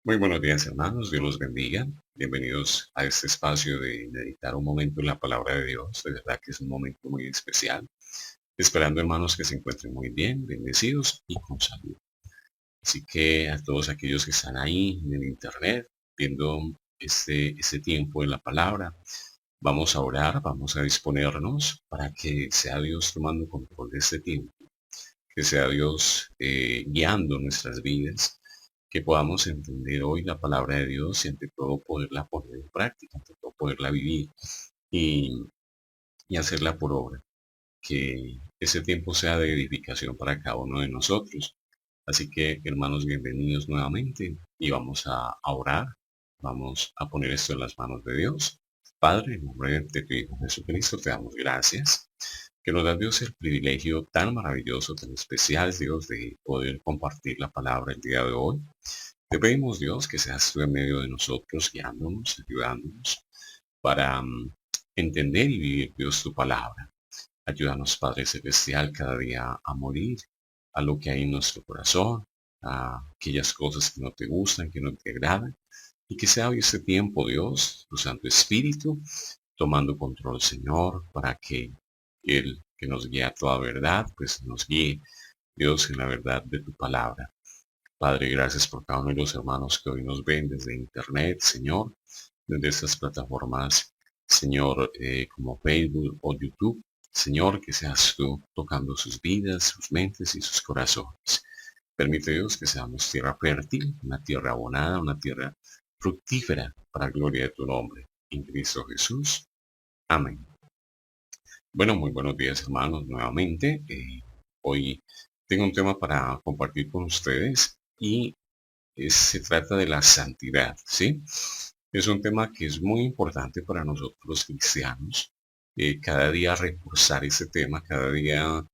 Muy buenos días, hermanos. Dios los bendiga. Bienvenidos a este espacio de meditar un momento en la palabra de Dios. De verdad que es un momento muy especial. Esperando, hermanos, que se encuentren muy bien, bendecidos y con salud. Así que a todos aquellos que están ahí en el internet viendo este tiempo en la palabra, vamos a orar, vamos a disponernos para que sea Dios tomando control de este tiempo, que sea Dios guiando nuestras vidas, que podamos entender hoy la palabra de Dios y ante todo poderla poner en práctica, ante todo poderla vivir y, y hacerla por obra. Que ese tiempo sea de edificación para cada uno de nosotros. Así que, hermanos, bienvenidos nuevamente y vamos a orar, vamos a poner esto en las manos de Dios. Padre, en nombre de tu Hijo Jesucristo, te damos gracias, que nos da Dios el privilegio tan maravilloso, tan especial, Dios, de poder compartir la palabra el día de hoy. Te pedimos, Dios, que seas tú en medio de nosotros, guiándonos, ayudándonos para entender y vivir, Dios, tu palabra. Ayúdanos, Padre Celestial, cada día a morir a lo que hay en nuestro corazón, a aquellas cosas que no te gustan, que no te agradan, y que sea hoy este tiempo, Dios, tu Santo Espíritu, tomando control, Señor, para que Él, que nos guía a toda verdad, pues nos guíe, Dios, en la verdad de tu palabra. Padre, gracias por cada uno de los hermanos que hoy nos ven desde Internet, Señor, desde estas plataformas, Señor, como Facebook o YouTube. Señor, que seas tú tocando sus vidas, sus mentes y sus corazones. Permite Dios que seamos tierra fértil, una tierra abonada, una tierra fructífera para gloria de tu nombre. En Cristo Jesús. Amén. Bueno, muy buenos días, hermanos, nuevamente. Hoy tengo un tema para compartir con ustedes y se trata de la santidad, ¿sí? Es un tema que es muy importante para nosotros los cristianos. Cada día reforzar ese tema, cada día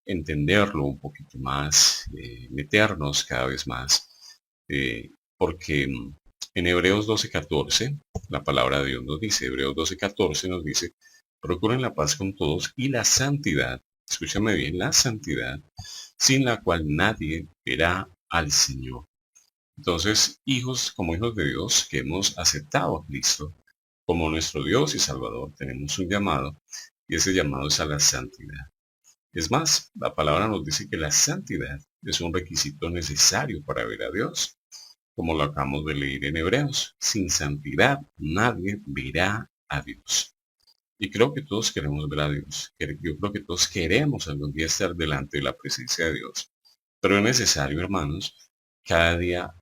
entenderlo un poquito más, meternos cada vez más, porque en Hebreos 12:14, la palabra de Dios nos dice, Hebreos 12:14 nos dice, procuren la paz con todos y la santidad, escúchame bien, la santidad, sin la cual nadie verá al Señor. Entonces, como hijos de Dios que hemos aceptado a Cristo como nuestro Dios y Salvador, tenemos un llamado y ese llamado es a la santidad. Es más, la palabra nos dice que la santidad es un requisito necesario para ver a Dios, como lo acabamos de leer en Hebreos. Sin santidad nadie verá a Dios. Y creo que todos queremos ver a Dios. Yo creo que todos queremos algún día estar delante de la presencia de Dios. Pero es necesario, hermanos, cada día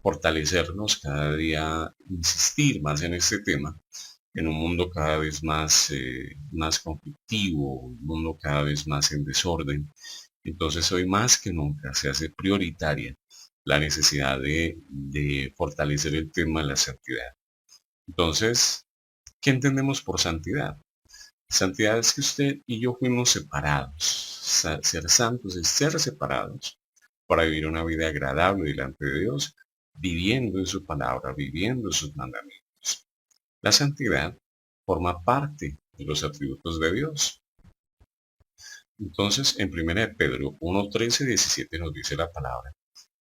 fortalecernos, cada día insistir más en este tema, en un mundo cada vez más conflictivo, un mundo cada vez más en desorden. Entonces hoy más que nunca se hace prioritaria la necesidad de fortalecer el tema de la santidad. Entonces, ¿qué entendemos por santidad? Santidad es que usted y yo fuimos separados. Ser santos es ser separados para vivir una vida agradable delante de Dios, viviendo en su palabra, viviendo en sus mandamientos. La santidad forma parte de los atributos de Dios. Entonces, en 1 Pedro 1, 13, 17 nos dice la palabra.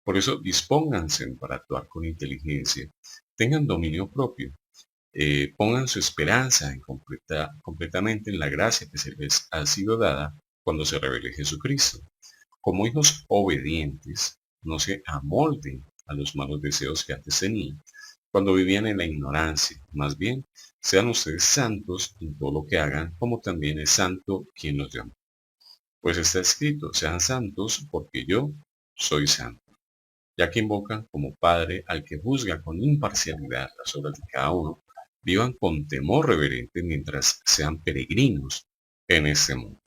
Por eso, dispónganse para actuar con inteligencia, tengan dominio propio, pongan su esperanza completamente en la gracia que se les ha sido dada cuando se revele Jesucristo. Como hijos obedientes, no se amolden a los malos deseos que antes tenían, cuando vivían en la ignorancia. Más bien, sean ustedes santos en todo lo que hagan, como también es santo quien los llamó. Pues está escrito, sean santos porque yo soy santo. Ya que invocan como Padre al que juzga con imparcialidad las obras de cada uno, vivan con temor reverente mientras sean peregrinos en este mundo.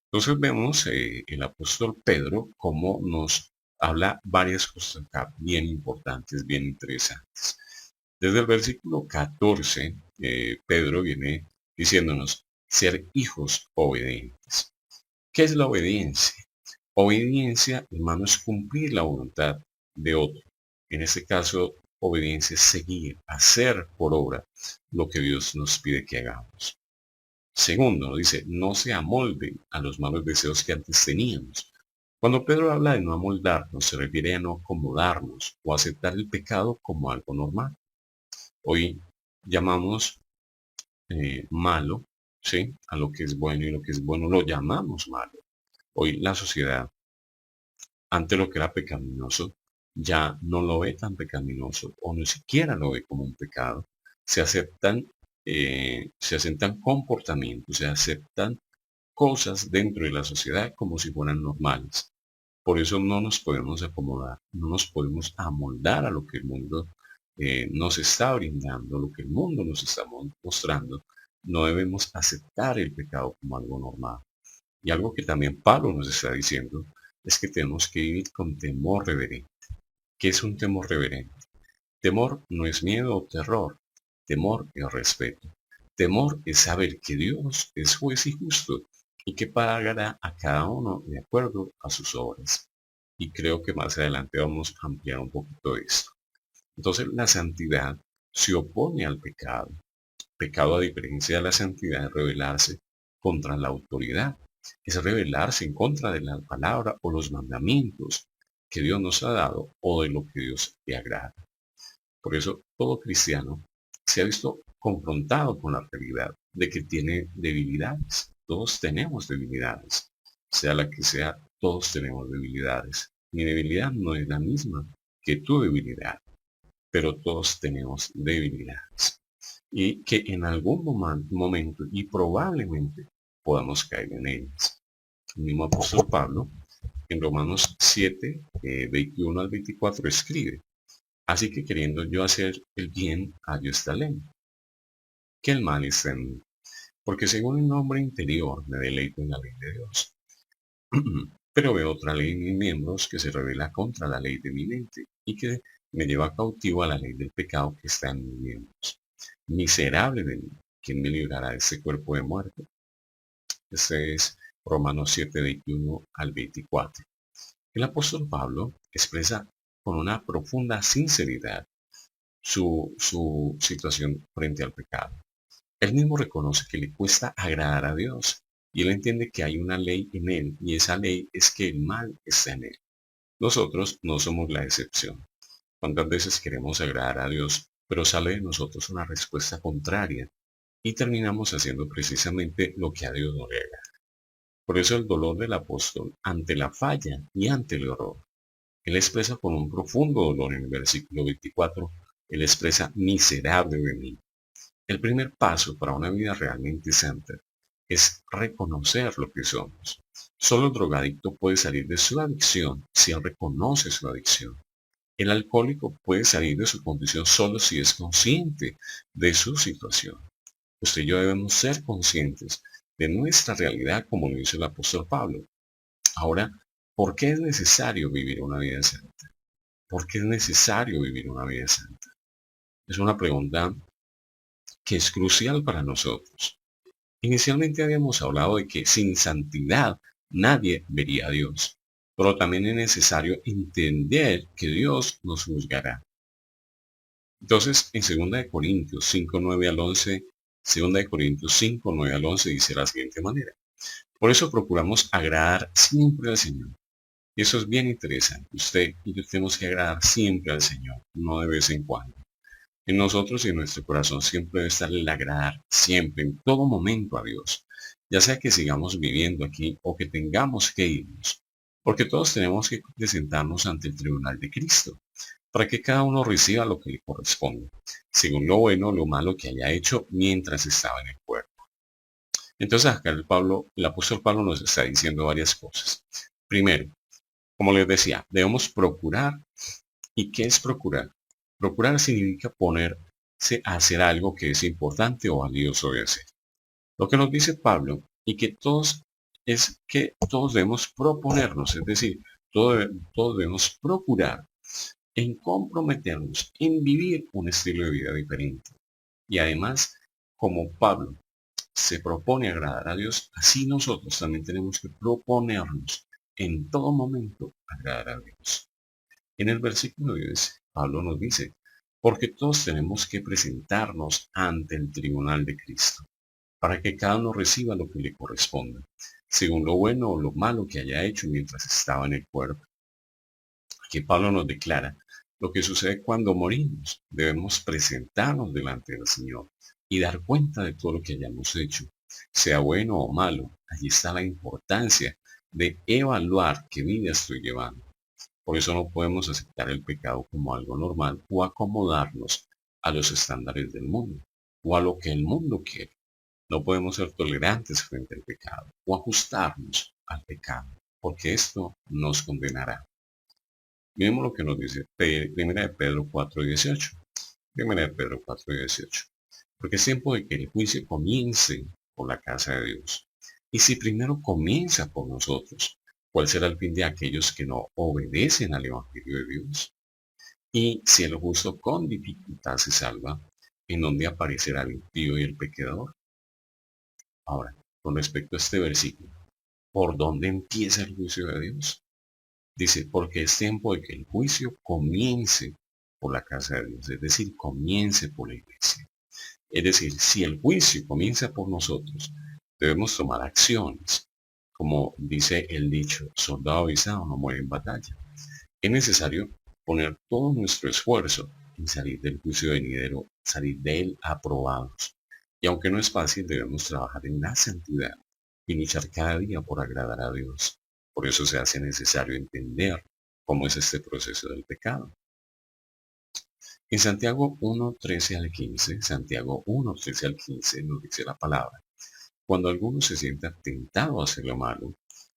Entonces vemos el apóstol Pedro cómo nos habla varias cosas acá bien importantes, bien interesantes. Desde el versículo 14, Pedro viene diciéndonos ser hijos obedientes. ¿Qué es la obediencia? Obediencia, hermano, es cumplir la voluntad de otro. En este caso, obediencia es seguir, hacer por obra lo que Dios nos pide que hagamos. Segundo, dice, no se amolden a los malos deseos que antes teníamos. Cuando Pedro habla de no amoldarnos, se refiere a no acomodarnos o aceptar el pecado como algo normal. Hoy llamamos malo, ¿sí? A lo que es bueno, y lo que es bueno lo llamamos malo. Hoy la sociedad, ante lo que era pecaminoso, ya no lo ve tan pecaminoso o ni siquiera lo ve como un pecado. Se aceptan, se aceptan comportamientos, se aceptan cosas dentro de la sociedad como si fueran normales. Por eso no nos podemos acomodar, no nos podemos amoldar a lo que el mundo nos está brindando, lo que el mundo nos está mostrando. No debemos aceptar el pecado como algo normal. Y algo que también Pablo nos está diciendo es que tenemos que vivir con temor reverente. ¿Qué es un temor reverente? Temor no es miedo o terror, temor es respeto. Temor es saber que Dios es juez y justo y que pagará a cada uno de acuerdo a sus obras. Y creo que más adelante vamos a ampliar un poquito esto. Entonces la santidad se opone al pecado. Pecado, a diferencia de la santidad, es rebelarse contra la autoridad, es rebelarse en contra de la palabra o los mandamientos que Dios nos ha dado o de lo que Dios le agrada. Por eso todo cristiano se ha visto confrontado con la realidad de que tiene debilidades. Todos tenemos debilidades. Sea la que sea, todos tenemos debilidades. Mi debilidad no es la misma que tu debilidad, pero todos tenemos debilidades. Y que en algún momento y probablemente podamos caer en ellas. El mismo apóstol Pablo en Romanos 7, 21 al 24 escribe: así que queriendo yo hacer el bien, hallo esta ley, que el mal está en mí, porque según el hombre interior me deleito en la ley de Dios. Pero veo otra ley en mis miembros que se revela contra la ley de mi mente y que me lleva cautivo a la ley del pecado que está en mis miembros. Miserable de mí, ¿quién me librará de este cuerpo de muerte? Este es Romanos 7, 21 al 24. El apóstol Pablo expresa con una profunda sinceridad su situación frente al pecado. Él mismo reconoce que le cuesta agradar a Dios y él entiende que hay una ley en él y esa ley es que el mal está en él. Nosotros no somos la excepción. ¿Cuántas veces queremos agradar a Dios, pero sale de nosotros una respuesta contraria y terminamos haciendo precisamente lo que a Dios no le agrada? Por eso el dolor del apóstol ante la falla y ante el error. Él expresa con un profundo dolor en el versículo 24, él expresa miserable de mí. El primer paso para una vida realmente santa es reconocer lo que somos. Solo el drogadicto puede salir de su adicción si él reconoce su adicción. El alcohólico puede salir de su condición solo si es consciente de su situación. Usted y yo debemos ser conscientes de nuestra realidad, como lo dice el apóstol Pablo. Ahora, ¿por qué es necesario vivir una vida santa? ¿Por qué es necesario vivir una vida santa? Es una pregunta que es crucial para nosotros. Inicialmente habíamos hablado de que sin santidad nadie vería a Dios, pero también es necesario entender que Dios nos juzgará. Entonces, en 2 Corintios 5, 9 al 11, 2 Corintios 5, 9 al 11 dice de la siguiente manera: por eso procuramos agradar siempre al Señor. Y eso es bien interesante. Usted y yo tenemos que agradar siempre al Señor, no de vez en cuando. En nosotros y en nuestro corazón siempre debe estar el agradar, siempre, en todo momento a Dios. Ya sea que sigamos viviendo aquí o que tengamos que irnos. Porque todos tenemos que presentarnos ante el tribunal de Cristo, para que cada uno reciba lo que le corresponde, según lo bueno o lo malo que haya hecho mientras estaba en el cuerpo. Entonces acá el apóstol Pablo nos está diciendo varias cosas. Primero, como les decía, debemos procurar. ¿Y qué es procurar? Procurar significa ponerse a hacer algo que es importante o valioso de hacer. Lo que nos dice Pablo y que todos es que todos debemos proponernos, es decir, todos debemos procurar en comprometernos en vivir un estilo de vida diferente. Y además, como Pablo se propone agradar a Dios, así nosotros también tenemos que proponernos en todo momento agradar a Dios. En el versículo 10, Pablo nos dice, porque todos tenemos que presentarnos ante el tribunal de Cristo, para que cada uno reciba lo que le corresponda, según lo bueno o lo malo que haya hecho mientras estaba en el cuerpo. Aquí Pablo nos declara lo que sucede cuando morimos. Debemos presentarnos delante del Señor y dar cuenta de todo lo que hayamos hecho, sea bueno o malo. Allí está la importancia de evaluar qué vida estoy llevando. Por eso no podemos aceptar el pecado como algo normal o acomodarnos a los estándares del mundo o a lo que el mundo quiere. No podemos ser tolerantes frente al pecado o ajustarnos al pecado, porque esto nos condenará. Miremos lo que nos dice Primera de Pedro 4:18. Primera de Pedro 4:18. Porque es tiempo de que el juicio comience por la casa de Dios. Y si primero comienza por nosotros, ¿cuál será el fin de aquellos que no obedecen al Evangelio de Dios? Y si el justo con dificultad se salva, ¿en dónde aparecerá el impío y el pecador? Ahora, con respecto a este versículo, ¿por dónde empieza el juicio de Dios? Dice, porque es tiempo de que el juicio comience por la casa de Dios, es decir, comience por la iglesia. Es decir, si el juicio comienza por nosotros, debemos tomar acciones. Como dice el dicho, soldado avisado no muere en batalla. Es necesario poner todo nuestro esfuerzo en salir del juicio venidero, salir de él aprobados. Y aunque no es fácil, debemos trabajar en la santidad y luchar cada día por agradar a Dios. Por eso se hace necesario entender cómo es este proceso del pecado. En Santiago 1:13 al 15, Santiago 1:13 al 15 nos dice la palabra: cuando alguno se sienta tentado a hacer lo malo,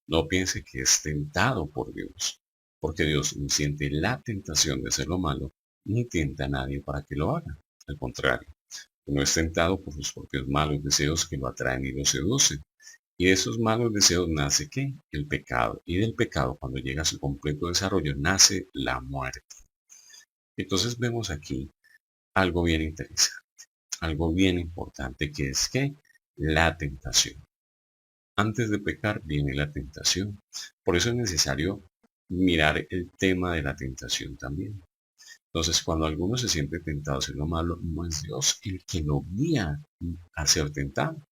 no piense que es tentado por Dios, porque Dios no siente la tentación de hacer lo malo, ni tienta a nadie para que lo haga. Al contrario, uno es tentado por sus propios malos deseos que lo atraen y lo seducen. Y de esos malos deseos nace ¿qué? El pecado. Y del pecado, cuando llega a su completo desarrollo, nace la muerte. Entonces vemos aquí algo bien interesante, algo bien importante, que es que la tentación. Antes de pecar viene la tentación. Por eso es necesario mirar el tema de la tentación también. Entonces, cuando alguno se siente tentado a hacer lo malo, no es Dios el que lo guía a ser tentado.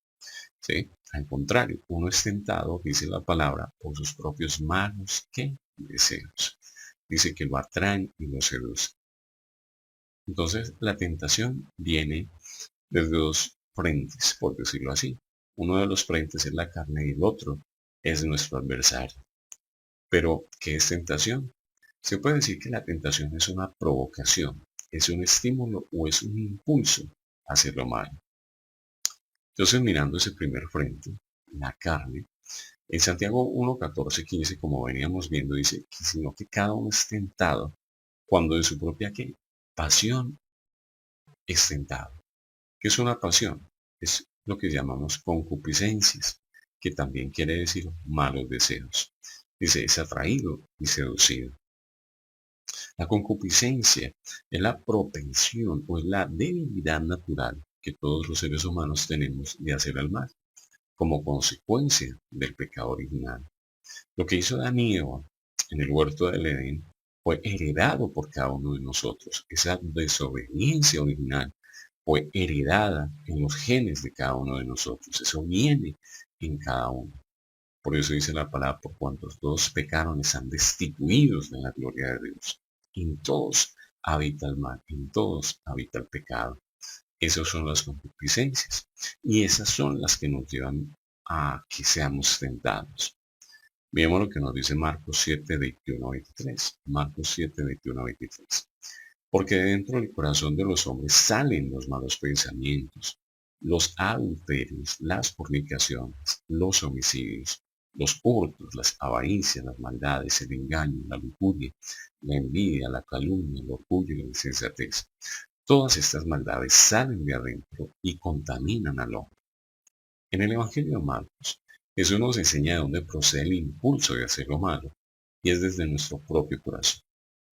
¿Sí? Al contrario, uno es tentado, dice la palabra, por sus propios malos ¿qué? Deseos. Dice que lo atraen y lo seducen. Entonces, la tentación viene desde dos frentes, por decirlo así. Uno de los frentes es la carne y el otro es nuestro adversario. Pero, ¿qué es tentación? Se puede decir que la tentación es una provocación, es un estímulo o es un impulso a hacer lo malo. Entonces, mirando ese primer frente, la carne, en Santiago 1:14-15, como veníamos viendo, dice que sino que cada uno es tentado cuando de su propia ¿qué? Pasión es tentado. ¿Qué es una pasión? Es lo que llamamos concupiscencias, que también quiere decir malos deseos. Dice, es atraído y seducido. La concupiscencia es la propensión o es la debilidad natural que todos los seres humanos tenemos de hacer el mal, como consecuencia del pecado original. Lo que hizo Adán y Eva en el huerto del Edén fue heredado por cada uno de nosotros. Esa desobediencia original fue heredada en los genes de cada uno de nosotros. Eso viene en cada uno. Por eso dice la palabra, por cuantos todos pecaron, están destituidos de la gloria de Dios. En todos habita el mal, en todos habita el pecado. Esas son las concupiscencias. Y esas son las que nos llevan a que seamos tentados. Veamos lo que nos dice Marcos 7:21-23. Marcos 7:21-23. Porque de dentro del corazón de los hombres salen los malos pensamientos, los adulterios, las fornicaciones, los homicidios, los hurtos, las avaricias, las maldades, el engaño, la lujuria, la envidia, la calumnia, el orgullo y la insensatez. Todas estas maldades salen de adentro y contaminan al hombre. En el Evangelio de Marcos, Jesús nos enseña de dónde procede el impulso de hacer lo malo, y es desde nuestro propio corazón.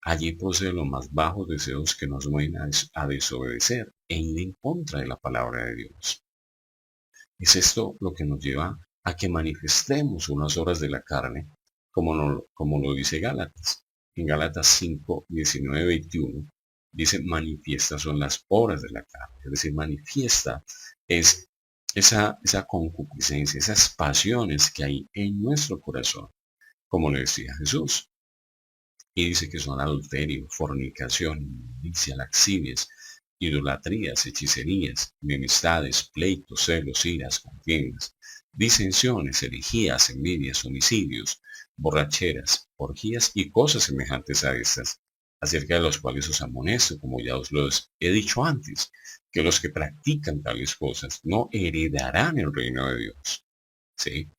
Allí procede los más bajos deseos que nos mueven a desobedecer e ir en contra de la palabra de Dios. Es esto lo que nos lleva a que manifestemos unas obras de la carne, como lo dice Gálatas. En Gálatas 5:19-21 dice, manifiestas son las obras de la carne. Es decir, manifiesta es esa concupiscencia, esas pasiones que hay en nuestro corazón, como le decía Jesús. Y dice que son adulterio, fornicación, inmundicia, laximias, idolatrías, hechicerías, enemistades, pleitos, celos, iras, contiendas, disensiones, herejías, envidias, homicidios, borracheras, orgías y cosas semejantes a estas, acerca de los cuales os amonesto, como ya os lo he dicho antes, que los que practican tales cosas no heredarán el reino de Dios. ¿Sí?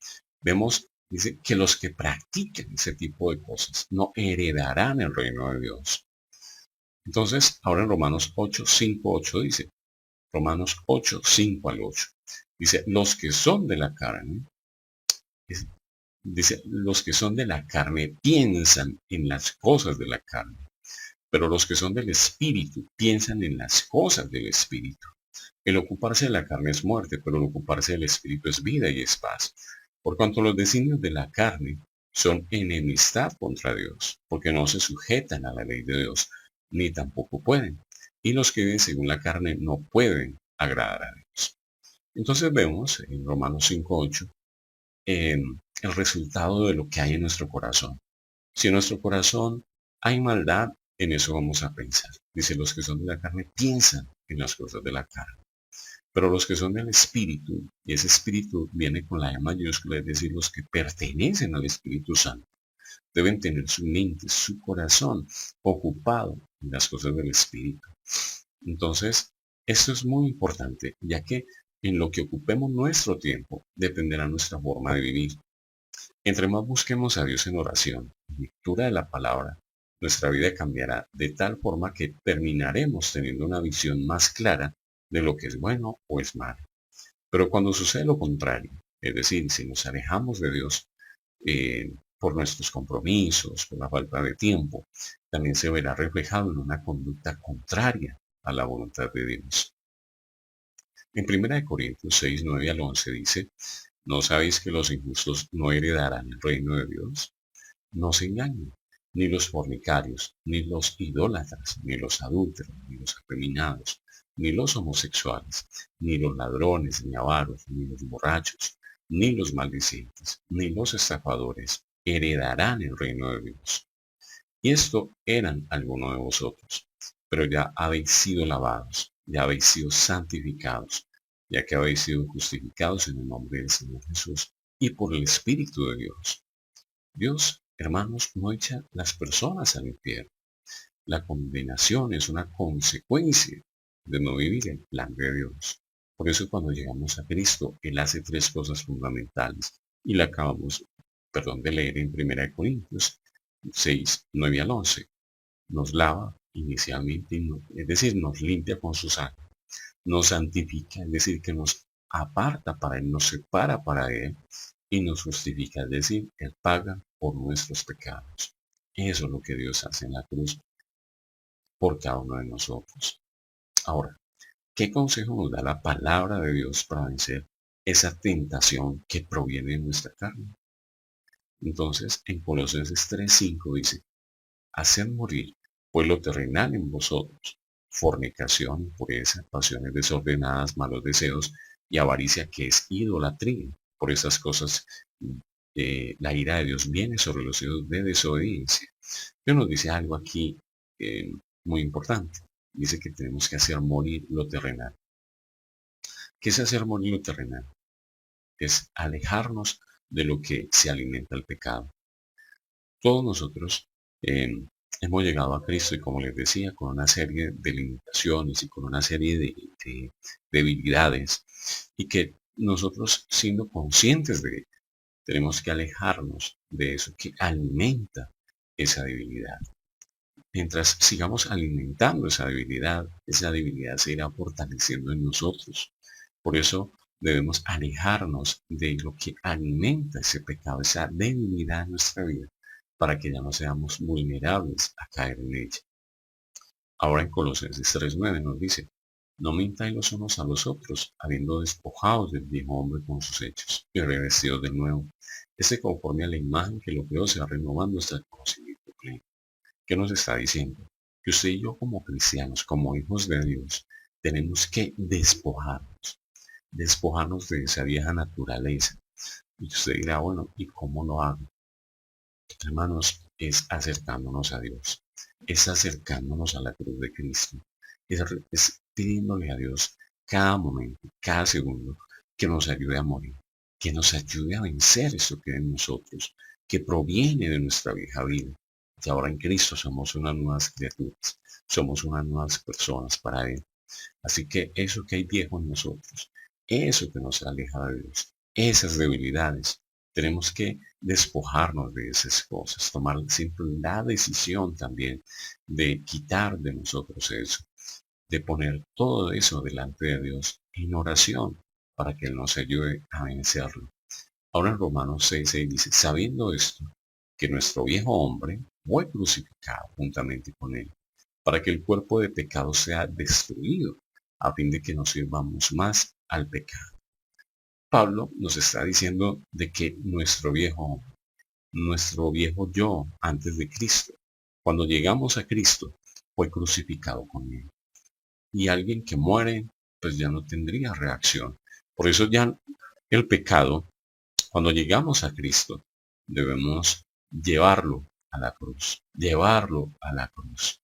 Vemos, dice, que los que practiquen ese tipo de cosas no heredarán el reino de Dios. Entonces, ahora en Romanos 8, 5, 8 dice, Romanos 8, 5 al 8, dice, los que son de la carne, dice, los que son de la carne piensan en las cosas de la carne, pero los que son del espíritu piensan en las cosas del espíritu. El ocuparse de la carne es muerte, pero el ocuparse del espíritu es vida y es paz. Por cuanto los designios de la carne son enemistad contra Dios, porque no se sujetan a la ley de Dios, ni tampoco pueden. Y los que viven según la carne no pueden agradar a Dios. Entonces vemos en Romanos 5:8 el resultado de lo que hay en nuestro corazón. Si en nuestro corazón hay maldad, en eso vamos a pensar. Dice, los que son de la carne piensan en las cosas de la carne. Pero los que son del Espíritu, y ese Espíritu viene con la E mayúscula, es decir, los que pertenecen al Espíritu Santo, deben tener su mente, su corazón ocupado en las cosas del Espíritu. Entonces, esto es muy importante, ya que en lo que ocupemos nuestro tiempo dependerá nuestra forma de vivir. Entre más busquemos a Dios en oración, en lectura de la palabra, nuestra vida cambiará de tal forma que terminaremos teniendo una visión más clara de lo que es bueno o es malo. Pero cuando sucede lo contrario, es decir, si nos alejamos de Dios por nuestros compromisos, por la falta de tiempo, también se verá reflejado en una conducta contraria a la voluntad de Dios. En 1 Corintios 6, 9 al 11 dice, ¿no sabéis que los injustos no heredarán el reino de Dios? No se engañen, ni los fornicarios, ni los idólatras, ni los adúlteros, ni los afeminados, ni los homosexuales, ni los ladrones, ni avaros, ni los borrachos, ni los maldicientes, ni los estafadores heredarán el reino de Dios. Y esto eran algunos de vosotros, pero ya habéis sido lavados, ya habéis sido santificados, ya que habéis sido justificados en el nombre del Señor Jesús y por el Espíritu de Dios. Dios, hermanos, no echa las personas al infierno. La condenación es una consecuencia de no vivir el plan de Dios. Por eso cuando llegamos a Cristo, Él hace tres cosas fundamentales y la acabamos, de leer en 1 Corintios 6, 9 al 11. Nos lava inicialmente, es decir, nos limpia con su sangre. Nos santifica, es decir, que nos aparta para Él, nos separa para Él y nos justifica, es decir, Él paga por nuestros pecados. Eso es lo que Dios hace en la cruz por cada uno de nosotros. Ahora, ¿qué consejo nos da la palabra de Dios para vencer esa tentación que proviene de nuestra carne? Entonces, en Colosenses 3:5 dice, haced morir pues lo terrenal en vosotros, fornicación, impureza, pasiones desordenadas, malos deseos y avaricia, que es idolatría. Por esas cosas la ira de Dios viene sobre los hijos de desobediencia. Dios nos dice algo aquí muy importante. Dice que tenemos que hacer morir lo terrenal. ¿Qué es hacer morir lo terrenal? Es alejarnos de lo que se alimenta el pecado. Todos nosotros hemos llegado a Cristo y, como les decía, con una serie de limitaciones y con una serie de debilidades, y que nosotros, siendo conscientes de ello, tenemos que alejarnos de eso que alimenta esa debilidad. Mientras sigamos alimentando esa debilidad se irá fortaleciendo en nosotros. Por eso debemos alejarnos de lo que alimenta ese pecado, esa debilidad en nuestra vida, para que ya no seamos vulnerables a caer en ella. Ahora en Colosenses 3:9 nos dice, no mintáis los unos a los otros, habiendo despojados del viejo hombre con sus hechos, y revestidos del nuevo, conforme a la imagen que lo creó se va renovando hasta el conocimiento pleno. ¿Qué nos está diciendo? Que usted y yo, como cristianos, como hijos de Dios, tenemos que despojarnos. despojarnos de esa vieja naturaleza. Y usted dirá, bueno, ¿y cómo lo hago? Hermanos, es acercándonos a Dios, es acercándonos a la cruz de Cristo, es pidiéndole a Dios cada momento, cada segundo, que nos ayude a morir, que nos ayude a vencer esto que hay en nosotros, que proviene de nuestra vieja vida. Y ahora en Cristo somos unas nuevas criaturas, somos unas nuevas personas para Él. Así que eso que hay viejo en nosotros, eso que nos aleja de Dios, esas debilidades, tenemos que despojarnos de esas cosas, tomar siempre la decisión también de quitar de nosotros eso, de poner todo eso delante de Dios en oración para que Él nos ayude a vencerlo. Ahora en Romanos 6:6 dice, sabiendo esto, que nuestro viejo hombre fue crucificado juntamente con Él, para que el cuerpo de pecado sea destruido, a fin de que no sirvamos más al pecado. Pablo nos está diciendo de que nuestro viejo yo antes de Cristo, cuando llegamos a Cristo, fue crucificado con Él. Y alguien que muere, pues ya no tendría reacción. Por eso ya el pecado, cuando llegamos a Cristo, debemos llevarlo a la cruz, llevarlo a la cruz.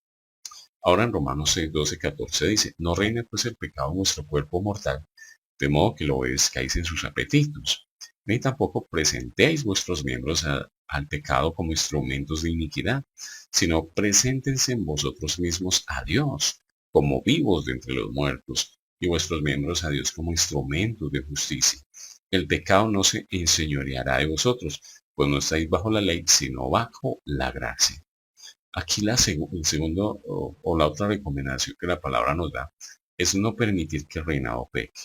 Ahora en Romanos 6:12-14 dice, no reine pues el pecado en vuestro cuerpo mortal, de modo que lo obedezcáis en sus apetitos, ni tampoco presentéis vuestros miembros al pecado como instrumentos de iniquidad, sino preséntense en vosotros mismos a Dios, como vivos de entre los muertos, y vuestros miembros a Dios como instrumentos de justicia. El pecado no se enseñoreará de vosotros, pues no estáis bajo la ley, sino bajo la gracia. Aquí el segundo o la otra recomendación que la palabra nos da es no permitir que el reinado peque.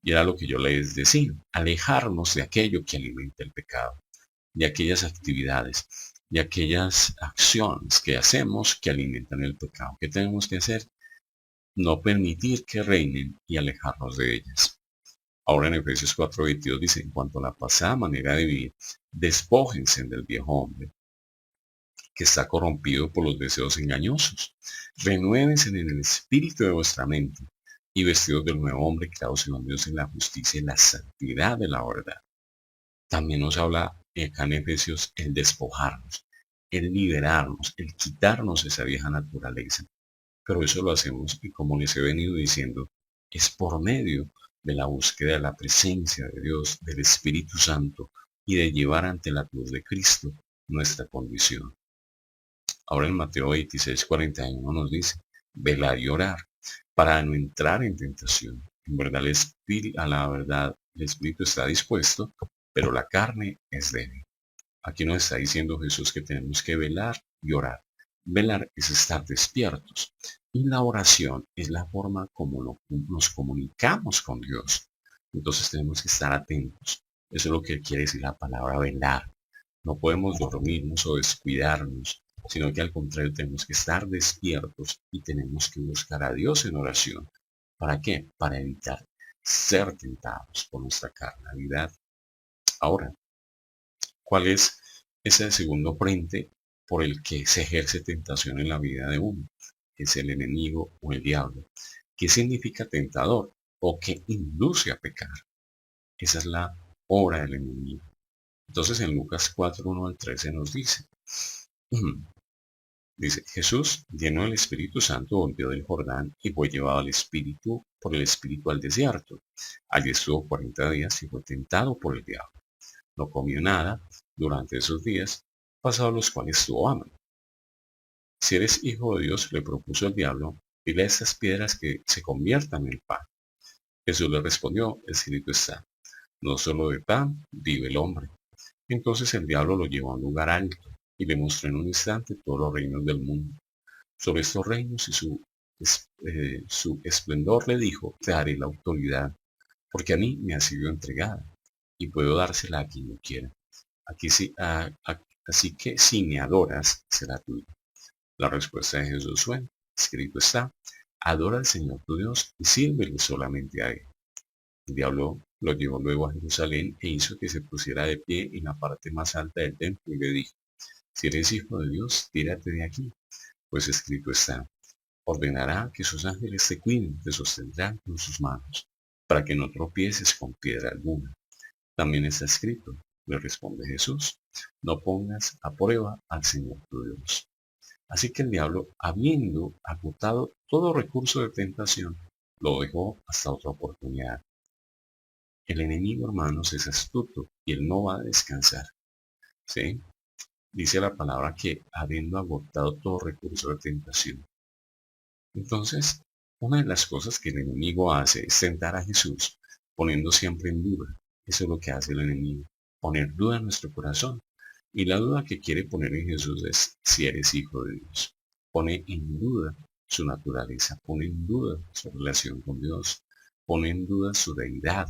Y era lo que yo les decía, alejarnos de aquello que alimenta el pecado, de aquellas actividades, de aquellas acciones que hacemos que alimentan el pecado. ¿Qué tenemos que hacer? No permitir que reinen y alejarnos de ellas. Ahora en Efesios 4:22 dice, en cuanto a la pasada manera de vivir, despójense del viejo hombre, que está corrompido por los deseos engañosos. Renuévense en el espíritu de vuestra mente y vestidos del nuevo hombre creado según Dios en la justicia y la santidad de la verdad. También nos habla acá en Efesios el despojarnos, el liberarnos, el quitarnos esa vieja naturaleza. Pero eso lo hacemos, y como les he venido diciendo, es por medio de la búsqueda de la presencia de Dios, del Espíritu Santo, y de llevar ante la cruz de Cristo nuestra condición. Ahora en Mateo 26:41 nos dice, velar y orar, para no entrar en tentación. En verdad a la verdad el espíritu está dispuesto, pero la carne es débil. Aquí nos está diciendo Jesús que tenemos que velar y orar. Velar es estar despiertos. Y la oración es la forma como nos comunicamos con Dios. Entonces tenemos que estar atentos. Eso es lo que quiere decir la palabra velar. No podemos dormirnos o descuidarnos, sino que al contrario tenemos que estar despiertos y tenemos que buscar a Dios en oración. ¿Para qué? Para evitar ser tentados por nuestra carnalidad. Ahora, ¿cuál es ese segundo frente por el que se ejerce tentación en la vida de uno? Es el enemigo o el diablo. ¿Qué significa tentador? O que induce a pecar. Esa es la obra del enemigo. Entonces en Lucas 4:1-13 nos dice, dice, Jesús, lleno del Espíritu Santo, volvió del Jordán y fue llevado por el Espíritu al desierto. Allí estuvo 40 días y fue tentado por el diablo. No comió nada durante esos días, pasados los cuales tuvo hambre. Si eres hijo de Dios, le propuso el diablo, dile a estas piedras que se conviertan en pan. Jesús le respondió, escrito está, no solo de pan vive el hombre. Entonces el diablo lo llevó a un lugar alto y le mostró en un instante todos los reinos del mundo. Sobre estos reinos y su esplendor le dijo, te daré la autoridad, porque a mí me ha sido entregada, y puedo dársela a quien yo quiera. Así que si me adoras, será tuyo. La respuesta de Jesús fue, escrito está, adora al Señor tu Dios y sírvele solamente a Él. El diablo lo llevó luego a Jerusalén e hizo que se pusiera de pie en la parte más alta del templo y le dijo, si eres hijo de Dios, tírate de aquí, pues escrito está, ordenará que sus ángeles te cuiden, te sostendrán con sus manos, para que no tropieces con piedra alguna. También está escrito, le responde Jesús, no pongas a prueba al Señor tu Dios. Así que el diablo, habiendo agotado todo recurso de tentación, lo dejó hasta otra oportunidad. El enemigo, hermanos, es astuto y él no va a descansar. ¿Sí? Dice la palabra que habiendo agotado todo recurso de tentación. Entonces, una de las cosas que el enemigo hace es tentar a Jesús, poniendo siempre en duda. Eso es lo que hace el enemigo, poner duda en nuestro corazón. Y la duda que quiere poner en Jesús es si eres hijo de Dios. Pone en duda su naturaleza, pone en duda su relación con Dios, pone en duda su deidad.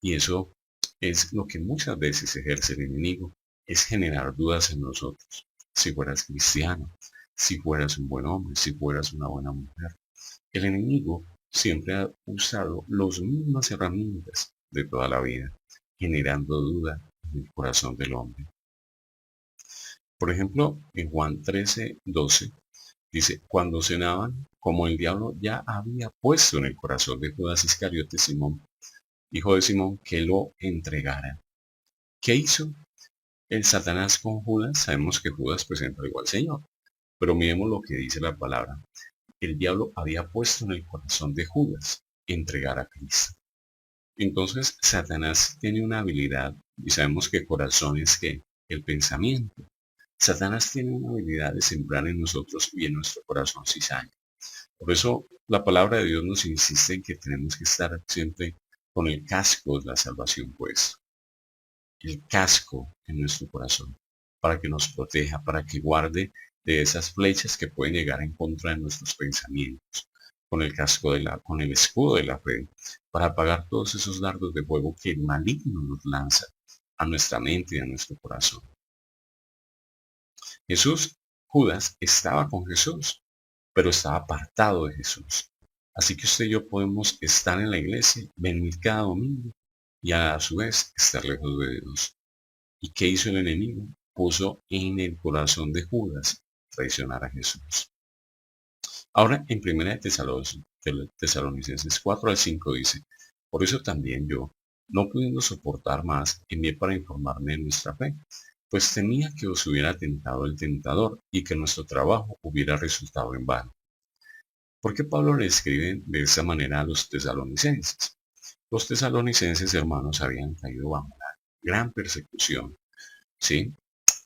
Y eso es lo que muchas veces ejerce el enemigo, es generar dudas en nosotros. Si fueras cristiano, si fueras un buen hombre, si fueras una buena mujer. El enemigo siempre ha usado las mismas herramientas de toda la vida, generando duda en el corazón del hombre. Por ejemplo, en Juan 13:12 dice, cuando cenaban, como el diablo ya había puesto en el corazón de Judas Iscariote, Simón, hijo de Simón, que lo entregara. ¿Qué hizo el Satanás con Judas? Sabemos que Judas presenta igual al Señor, pero miremos lo que dice la palabra. El diablo había puesto en el corazón de Judas entregar a Cristo. Entonces, Satanás tiene una habilidad, y sabemos que corazón es que el pensamiento. Satanás tiene una habilidad de sembrar en nosotros y en nuestro corazón cizaña. Por eso la palabra de Dios nos insiste en que tenemos que estar siempre con el casco de la salvación puesto. El casco en nuestro corazón, para que nos proteja, para que guarde de esas flechas que pueden llegar en contra de nuestros pensamientos, con el casco con el escudo de la fe, para apagar todos esos dardos de fuego que el maligno nos lanza a nuestra mente y a nuestro corazón. Judas estaba con Jesús, pero estaba apartado de Jesús. Así que usted y yo podemos estar en la iglesia, venir cada domingo y a su vez estar lejos de Dios. ¿Y qué hizo el enemigo? Puso en el corazón de Judas traicionar a Jesús. Ahora en 1 de Tesalonicenses 4:5 dice, por eso también yo, no pudiendo soportar más, envié para informarme de nuestra fe, pues temía que os hubiera tentado el tentador y que nuestro trabajo hubiera resultado en vano. ¿Por qué Pablo le escribe de esa manera a los tesalonicenses? Los tesalonicenses, hermanos, habían caído bajo una gran persecución. ¿Sí?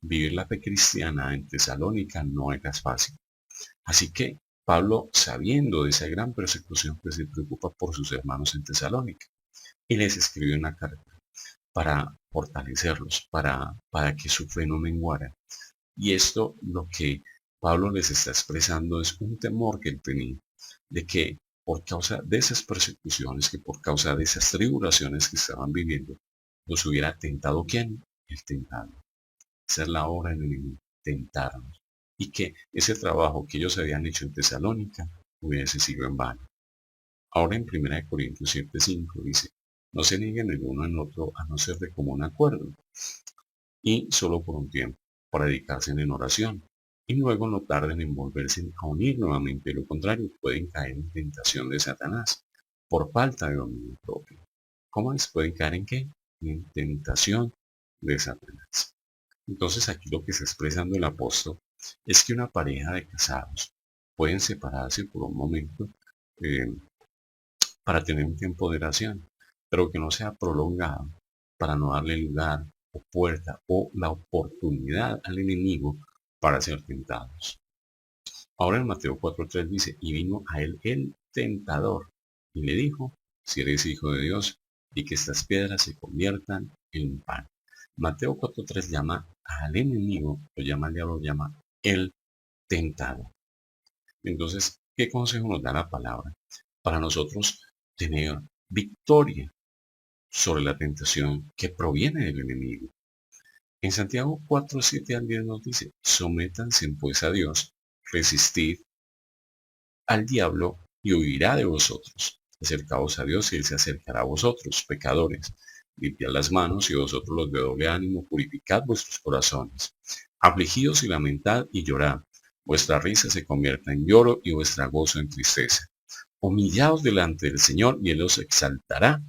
Vivir la fe cristiana en Tesalónica no era fácil. Así que Pablo, sabiendo de esa gran persecución, pues se preocupa por sus hermanos en Tesalónica y les escribe una carta para fortalecerlos, para que su fe no menguara. Y esto lo que Pablo les está expresando es un temor que él tenía, de que por causa de esas persecuciones, que por causa de esas tribulaciones que estaban viviendo, los hubiera tentado ¿quién? El tentado. Esa es la obra del enemigo, tentarnos. Y que ese trabajo que ellos habían hecho en Tesalónica hubiese sido en vano. Ahora en 1 Corintios 7:5 dice, no se nieguen el uno en otro a no ser de común acuerdo, y solo por un tiempo, para dedicarse en oración, y luego no tarden en volverse a unir nuevamente, lo contrario pueden caer en tentación de Satanás, por falta de dominio propio. ¿Cómo es? ¿Pueden caer en qué? En tentación de Satanás. Entonces aquí lo que está expresando el apóstol es que una pareja de casados pueden separarse por un momento eh, para tener un tiempo de oración, pero que no sea prolongado para no darle lugar o puerta o la oportunidad al enemigo para ser tentados. Ahora en Mateo 4:3 dice, y vino a él el tentador y le dijo, si eres hijo de Dios, y que estas piedras se conviertan en pan. Mateo 4:3 llama al enemigo, lo llama al diablo, lo llama el tentado. Entonces, ¿qué consejo nos da la palabra? Para nosotros tener victoria sobre la tentación que proviene del enemigo. En Santiago 4:7-10 nos dice, sométanse pues a Dios, resistid al diablo y huirá de vosotros. Acercaos a Dios y Él se acercará a vosotros, pecadores. Limpiad las manos y vosotros los de doble ánimo, purificad vuestros corazones. Afligidos y lamentad y llorad. Vuestra risa se convierta en lloro y vuestra gozo en tristeza. Humillaos delante del Señor y Él los exaltará.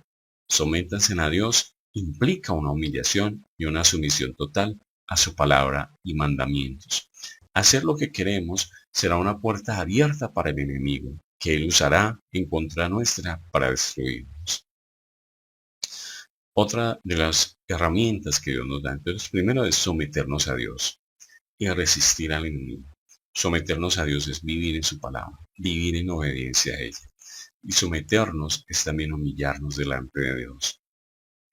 Sométanse a Dios implica una humillación y una sumisión total a su palabra y mandamientos. Hacer lo que queremos será una puerta abierta para el enemigo, que él usará en contra nuestra para destruirnos. Otra de las herramientas que Dios nos da, entonces, primero es someternos a Dios y resistir al enemigo. Someternos a Dios es vivir en su palabra, vivir en obediencia a ella. Y someternos es también humillarnos delante de Dios.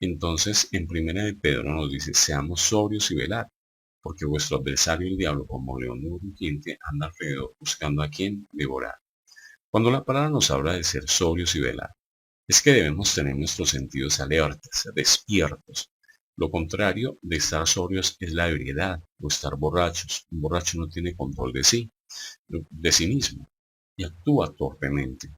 Entonces, en primera de Pedro nos dice, seamos sobrios y velad, porque vuestro adversario el diablo, como león rugiente, anda alrededor buscando a quien devorar. Cuando la palabra nos habla de ser sobrios y velar, es que debemos tener nuestros sentidos alertas, despiertos. Lo contrario de estar sobrios es la ebriedad o estar borrachos. Un borracho no tiene control de sí mismo, y actúa torpemente.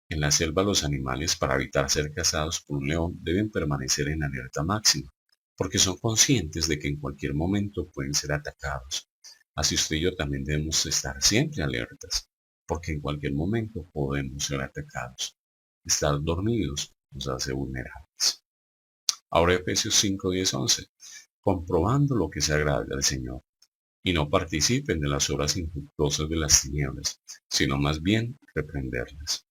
En la selva los animales, para evitar ser cazados por un león, deben permanecer en alerta máxima, porque son conscientes de que en cualquier momento pueden ser atacados. Así usted y yo también debemos estar siempre alertas, porque en cualquier momento podemos ser atacados. Estar dormidos nos hace vulnerables. Ahora Efesios 5, 10, 11. Comprobando lo que se agrade al Señor, y no participen de las obras infructuosas de las tinieblas, sino más bien reprenderlas.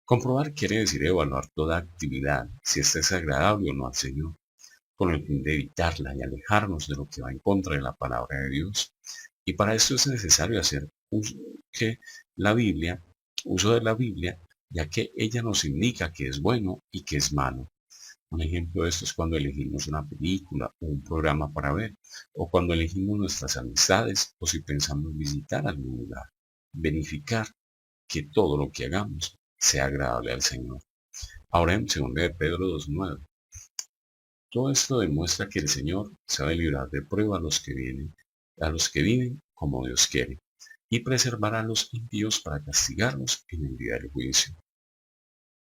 Comprobar quiere decir evaluar toda actividad, si ésta es agradable o no al Señor, con el fin de evitarla y alejarnos de lo que va en contra de la palabra de Dios. Y para esto es necesario hacer uso de la Biblia, ya que ella nos indica qué es bueno y qué es malo. Un ejemplo de esto es cuando elegimos una película o un programa para ver, o cuando elegimos nuestras amistades, o si pensamos visitar algún lugar. Verificar que todo lo que hagamos sea agradable al Señor. Ahora en 2 de Pedro 2:9. Todo esto demuestra que el Señor sabe librar de prueba a los que viven como Dios quiere, y preservar a los impíos para castigarlos en el día del juicio.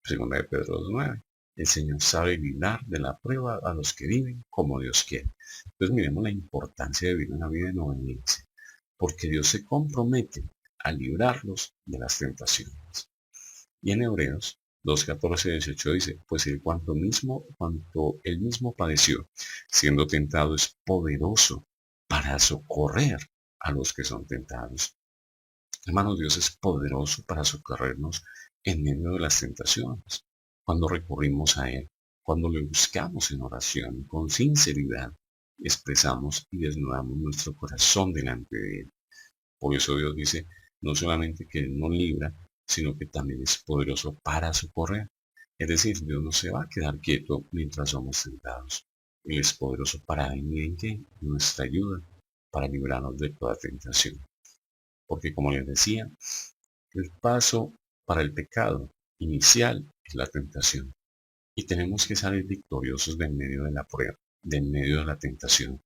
2 de Pedro 2:9. El Señor sabe librar de la prueba a los que viven como Dios quiere. Entonces miremos la importancia de vivir una vida en obediencia, porque Dios se compromete a librarlos de las tentaciones. Y en Hebreos 2:14, 18 dice, pues cuanto él mismo padeció, siendo tentado, es poderoso para socorrer a los que son tentados. Hermanos, Dios es poderoso para socorrernos en medio de las tentaciones. Cuando recurrimos a Él, cuando le buscamos en oración, con sinceridad, expresamos y desnudamos nuestro corazón delante de Él. Por eso Dios dice, no solamente que Él nos libra, sino que también es poderoso para socorrer. Es decir, Dios no se va a quedar quieto mientras somos tentados. Él es poderoso para venir en nuestra ayuda, para librarnos de toda tentación. Porque como les decía, el paso para el pecado inicial es la tentación. Y tenemos que salir victoriosos de en medio de la prueba, de en medio de la tentación.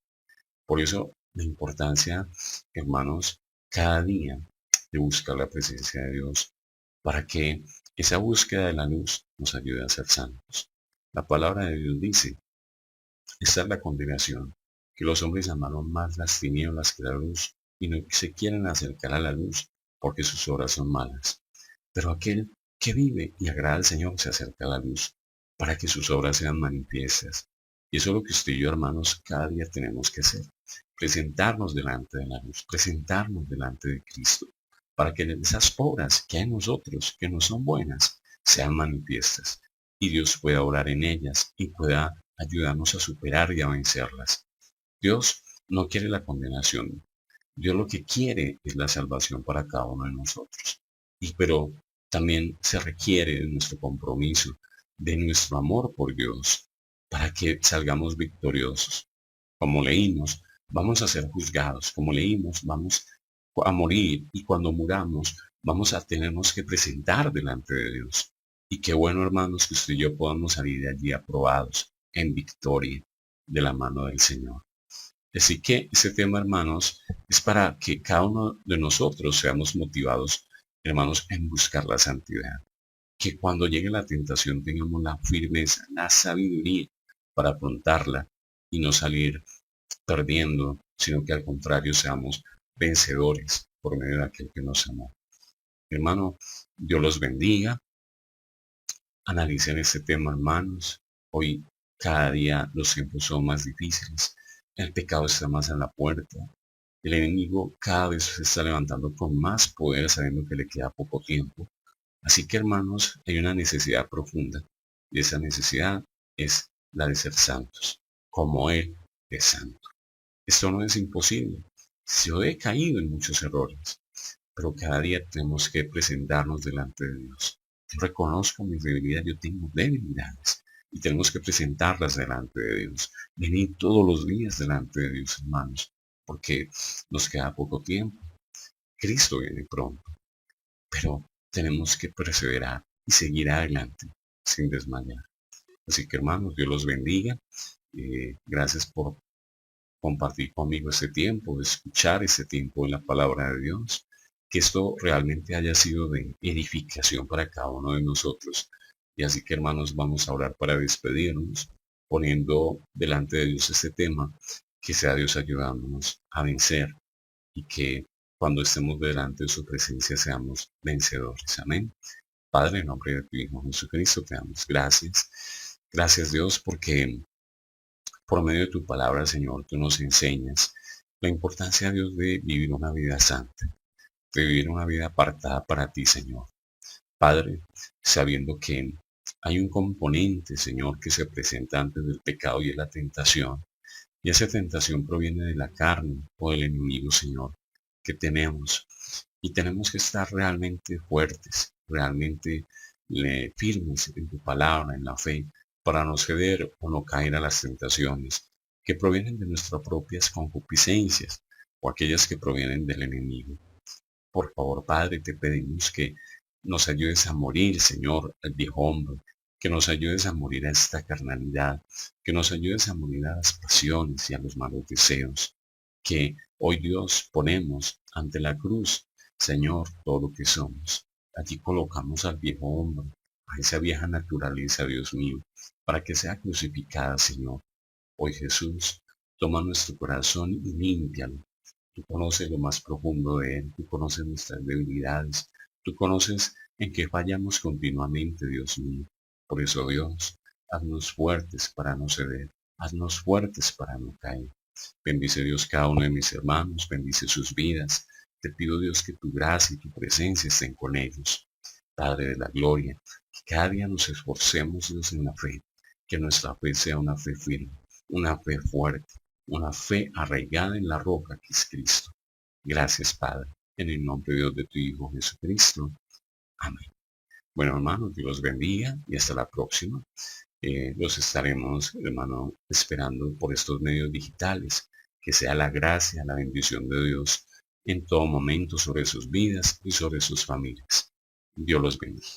Por eso la importancia, hermanos, cada día de buscar la presencia de Dios, para que esa búsqueda de la luz nos ayude a ser santos. La palabra de Dios dice, esta es la condenación, que los hombres amaron más las tinieblas que la luz, y no se quieren acercar a la luz, porque sus obras son malas. Pero aquel que vive y agrada al Señor se acerca a la luz, para que sus obras sean manifiestas. Y eso es lo que usted y yo, hermanos, cada día tenemos que hacer. Presentarnos delante de la luz, presentarnos delante de Cristo, para que esas obras que hay en nosotros, que no son buenas, sean manifiestas. Y Dios pueda obrar en ellas y pueda ayudarnos a superar y a vencerlas. Dios no quiere la condenación. Dios lo que quiere es la salvación para cada uno de nosotros. Pero también se requiere de nuestro compromiso, de nuestro amor por Dios, para que salgamos victoriosos. Como leímos, vamos a ser juzgados. Como leímos, vamos a morir, y cuando muramos, vamos a tenernos que presentar delante de Dios. Y qué bueno, hermanos, que usted y yo podamos salir de allí aprobados, en victoria, de la mano del Señor. Así que este tema, hermanos, es para que cada uno de nosotros seamos motivados, hermanos, en buscar la santidad. Que cuando llegue la tentación tengamos la firmeza, la sabiduría para afrontarla y no salir perdiendo, sino que al contrario seamos vencedores por medio de aquel que nos amó. Hermano, Dios los bendiga. Analicen este tema, hermanos. Hoy cada día los tiempos son más difíciles. El pecado está más en la puerta. El enemigo cada vez se está levantando con más poder sabiendo que le queda poco tiempo. Así que, hermanos, hay una necesidad profunda. Y esa necesidad es la de ser santos, como Él es santo. Esto no es imposible. Yo he caído en muchos errores, pero cada día tenemos que presentarnos delante de Dios. Yo reconozco mis debilidades, yo tengo debilidades y tenemos que presentarlas delante de Dios. Venir todos los días delante de Dios, hermanos, porque nos queda poco tiempo. Cristo viene pronto, pero tenemos que perseverar y seguir adelante sin desmayar. Así que, hermanos, Dios los bendiga. Gracias por compartir conmigo este tiempo, de escuchar este tiempo en la palabra de Dios, que esto realmente haya sido de edificación para cada uno de nosotros. Y así que, hermanos, vamos a orar para despedirnos, poniendo delante de Dios este tema, que sea Dios ayudándonos a vencer y que cuando estemos delante de su presencia seamos vencedores. Amén. Padre, en nombre de tu Hijo Jesucristo, te damos gracias. Gracias, Dios, porque por medio de tu palabra, Señor, tú nos enseñas la importancia, Dios, de vivir una vida santa, de vivir una vida apartada para ti, Señor. Padre, sabiendo que hay un componente, Señor, que se presenta antes del pecado y es la tentación. Y esa tentación proviene de la carne o del enemigo, Señor, que tenemos. Y tenemos que estar realmente fuertes, realmente firmes en tu palabra, en la fe, para no ceder o no caer a las tentaciones que provienen de nuestras propias concupiscencias o aquellas que provienen del enemigo. Por favor, Padre, te pedimos que nos ayudes a morir, Señor, al viejo hombre, que nos ayudes a morir a esta carnalidad, que nos ayudes a morir a las pasiones y a los malos deseos, que hoy, Dios, ponemos ante la cruz, Señor, todo lo que somos. Allí colocamos al viejo hombre, a esa vieja naturaleza, Dios mío, para que sea crucificada, Señor. Hoy, Jesús, toma nuestro corazón y límpialo. Tú conoces lo más profundo de él, tú conoces nuestras debilidades, tú conoces en que fallamos continuamente, Dios mío. Por eso, Dios, haznos fuertes para no ceder, haznos fuertes para no caer. Bendice, Dios, cada uno de mis hermanos, bendice sus vidas. Te pido, Dios, que tu gracia y tu presencia estén con ellos. Padre de la gloria, que cada día nos esforcemos, Dios, en la fe, que nuestra fe sea una fe firme, una fe fuerte, una fe arraigada en la roca que es Cristo. Gracias, Padre, en el nombre de Dios de tu Hijo Jesucristo. Amén. Bueno, hermanos, Dios los bendiga y hasta la próxima. Los estaremos, hermano, esperando por estos medios digitales. Que sea la gracia, la bendición de Dios en todo momento sobre sus vidas y sobre sus familias. Dios los bendiga.